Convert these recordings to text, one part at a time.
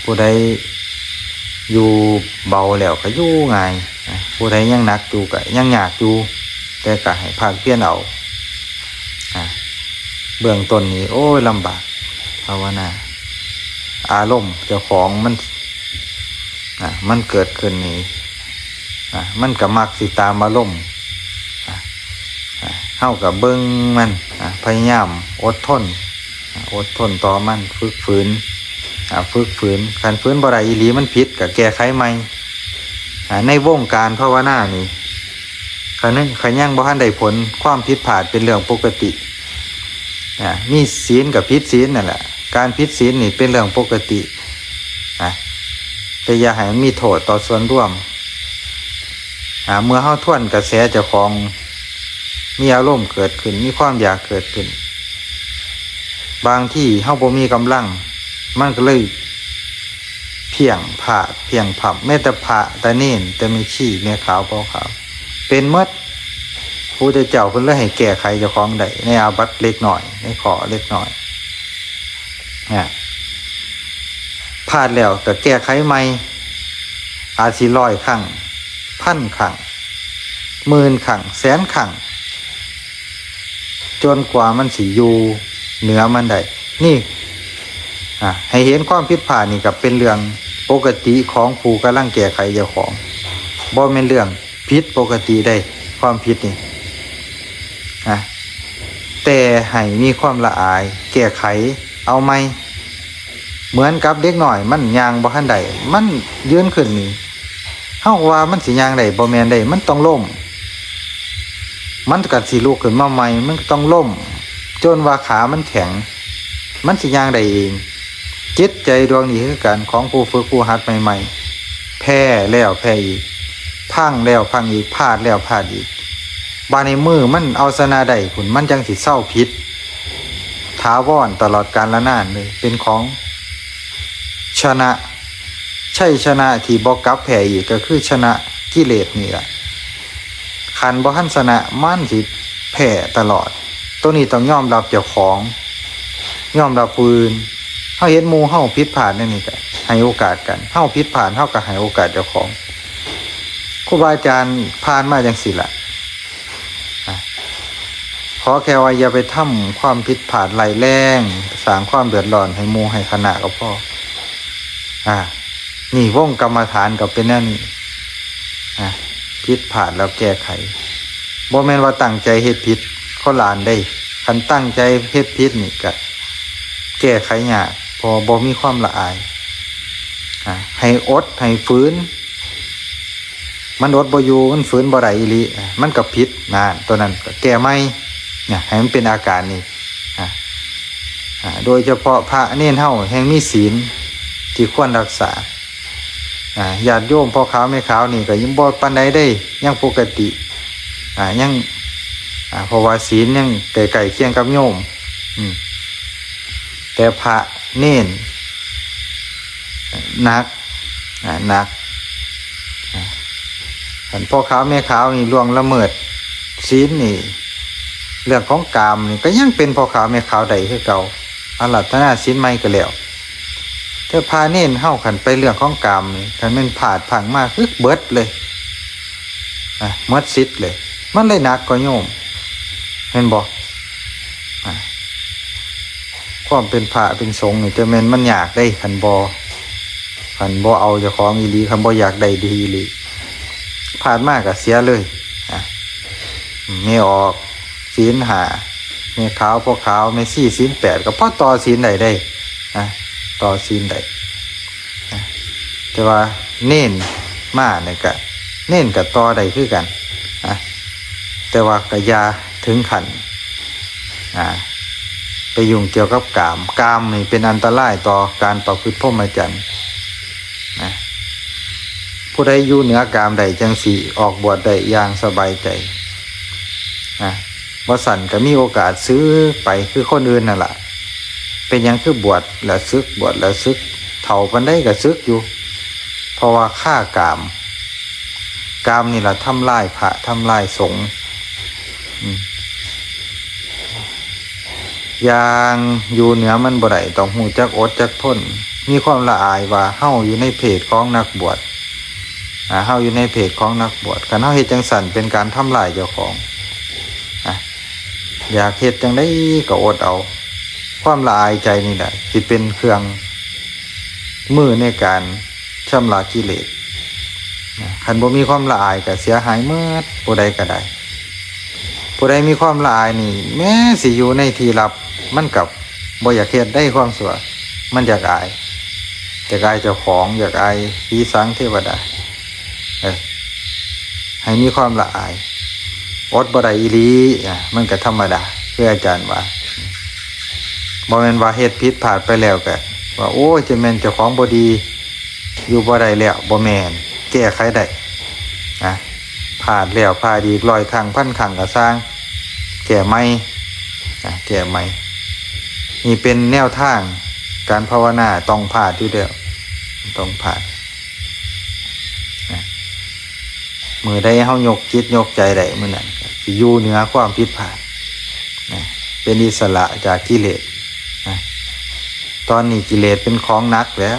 ผู้ใดอยู่เบาแล้วก็อยู่ง่ายผู้ใดยังหนักอยู่ก็ยังยากอยู่แต่ก็ให้ภาคเพียรเอาเบื้องต้นนี้โอ้ยลำบากภาวนาอารมณ์เจ้าของมันเกิดขึ้นนี่มันก็มักสิตามอารมณ์เฮากับเบิ่งมันพยายามอดทนต่อมันฝึกฝืนคันฝืนบ่ได้อีหลีมันผิดก็แก้ไขใหม่ในวงการภาวนานี่คันยังบ่ทันได้ผลความผิดพลาดเป็นเรื่องปกติมีศีลกับผิดศีลนั่นแหละการผิดศีลนี่เป็นเรื่องปกติแต่อย่าให้มันมีโทษต่อส่วนร่วมเมื่อเฮาทวนกระแสเจ้าของมีอารมณ์เกิดขึ้นมีความอยากเกิดขึ้นบางที่เฮาบ่มีกำลังมันก็เลยเพียงผับแม้แต่พระแต่เน้นแต่ไม่ชี้แม่ขาวเปล่าขาวเป็นหมดพระพุทธเจ้าเพิ่นเลยให้แก้ไขเจ้าของได้ในอาบัติเล็กน้อยในข้อเล็กน้อยพลาดแล้วก็แก้ไขใหม่อาจสิ100 ครั้ง1,000 ครั้ง10,000 ครั้ง100,000 ครั้งจนกว่ามันสิอยู่เหนือมันได้นี่ให้เห็นความผิดพลาดนี่กับเป็นเรื่องปกติของผู้กำลังแก้ไขเจ้าของบ่แม่นเรื่องผิดปกติได้ความผิดนี่แต่ให้มีความละอายแก้ไขเอาไหมเหมือนกับเด็กหน่อยมันย่างบ่ทันได้มันยืนขึ้นนี่เฮาว่ามันสิย่างได้บ่แม่นได้มันต้องล้มมันก็สิลุกขึ้นมาใหม่มันก็ต้องล้มจนว่าขามันแข็งมันสิย่างได้เองจิตใจดวงนี้คือกันของผู้ฝึกผู้หัดใหม่ๆแพ้แล้วแพ้อีกพังแล้วพังอีกพลาดแล้วพลาดอีกบาในมือมันเอาชนะได้พุ่นมันจังสิเศร้าผิดถาวรตลอดกาลนานเลยเป็นของชนะใช่ชนะที่บ่กลับแพ้อีกก็คือชนะกิเลสนี่ล่ะคันบ่ทันชนะมันสิแพ้ตลอดตัวนี้ต้องยอมรับเจ้าของยอมรับผู้อื่นเฮาเห็นหมู่เฮาผิดพลาดนั่นนี่ก็ให้โอกาสกันเฮาผิดพลาดเฮาก็ให้โอกาสเจ้าของครูบาอาจารย์ผ่านมาจังซี่ล่ะขอแค่ว่าอย่าไปทำความผิดพลาดไหลแรงสร้างความเดือดร้อนให้หมู่ให้คณะก็พอนี่วงกรรมฐานก็เป็นแนวนี้ผิดพลาดแล้วแก้ไขบ่แม่นว่าตั้งใจเฮ็ดผิดเขาลานได้คันตั้งใจเฮ็ดผิดนี่ก็แก้ไขยากพอบ่มีความละอายให้อดให้ฝืนมันอดบ่อยู่มันฝืนบ่ได้อีหลีมันก็ผิดตัวนั้นก็แก้ใหม่ให้มันเป็นอาการนี้โดยเฉพาะพระเน้นเฮาแห่งมีศีลที่ควรรักษาญาติโยมพ่อขาวแม่ขาวนี่ก็ยังบ่ปานใดได้ยังปกติยังเพราะว่าศีลยังใกล้ๆเคียงกับโยมแต่พระเน้นหนักพ่อขาวแม่ขาวนี่ล่วงละเมิดศีลนี่เรื่องของกามนี่ก็ยังเป็นพ่อขาวแม่ขาวใดคือเก่าอารัธนาศีลใหม่ก็แล้วแต่พาเน้นเฮาขันไปเรื่องของกามนี่คันมันผาดพังมากคือเบิดเลยหมดสิทธิ์เลยมันเลยหนักกว่าโยมเห็นบ่ความเป็นพระเป็นสงฆ์นี่จะแม่นมันยากได้คันบ่เอาเจ้าของอีหลีคันบ่อยากได้ดีอีหลีผ่านมากก็เสียเลยไม่ออกศีล5แม่ขาวพ่อขาวแม่ซี่ศีล8ก็พอต่อศีลได้ต่อศีลได้แต่ว่าเน้นมาเนี่ยก็เน้นกับต่อได้คือกันแต่ว่าก็อย่าถึงขั้นไปยุ่งเกี่ยวกับกามนี่เป็นอันตรายต่อการประพฤติพรหมจรรย์ผู้ใดอยู่เหนือกามใดจังสิออกบวชได้อย่างสบายใจบ่สั่นก็มีโอกาสซื้อไปคือคนอื่นนั่นล่ะเป็นหยังคือบวชแล้วซึกเฒ่าปานใดก็ซึกอยู่เพราะว่าฆ่ากามนี่ล่ะทำลายพระทำลายสงฆ์อย่างอยู่เหนือมันบ่ได้ต้องฮู้จักอดจักทน มีความละอายว่าเฮาอยู่ในเพศของนักบวชเฮาอยู่ในเพศของนักบวชคันเฮาเฮ็ดจังซั่นเป็นการทำลายเจ้าของอยากเฮ็ดจังได๋ก็อดเอาความละอายใจนี่แหละสิเป็นเครื่องมือในการชำระกิเลสคันบ่มีความละอายก็เสียหายหมดผู้ใดก็ได้ผู้ใดมีความละอายนี่แม้สิอยู่ในที่ลับมันกับบ่อยากเฮ็ดได้ความชั่วมันอยากอายเจ้าของอยากอายผีสางเทวดาให้มีความละอายอดบ่ได้อีหลีมันก็ธรรมดาคืออาจารย์ว่าบ่แม่นว่าเฮ็ดผิดพลาดไปแล้วก็ว่าโอ้ยจะแม่นเจ้าของบ่ดีอยู่บ่ได้แล้วบ่แม่นแก้ไขได้พลาดแล้วพลาดอีก100ครั้งพันครั้งก็สร้างแก้ใหม่แก้ใหม่นี่เป็นแนวทางการภาวนาต้องพลาดอยู่แล้วต้องพลาดมื้อใดเฮายกจิตยกใจได้มื้อนั้นสิอยู่เหนือความผิดพลาดเป็นอิสระจากกิเลสตอนนี้กิเลสเป็นของหนักแล้ว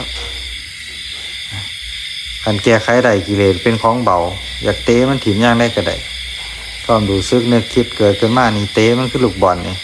การแก้ไขได้กิเลสเป็นของเบาอยากเตะมันถิ่มย่างได้ก็ได้ความรู้สึกนึกคิดเกิดขึ้นมานี่เตะมันคือลูกบอลนี่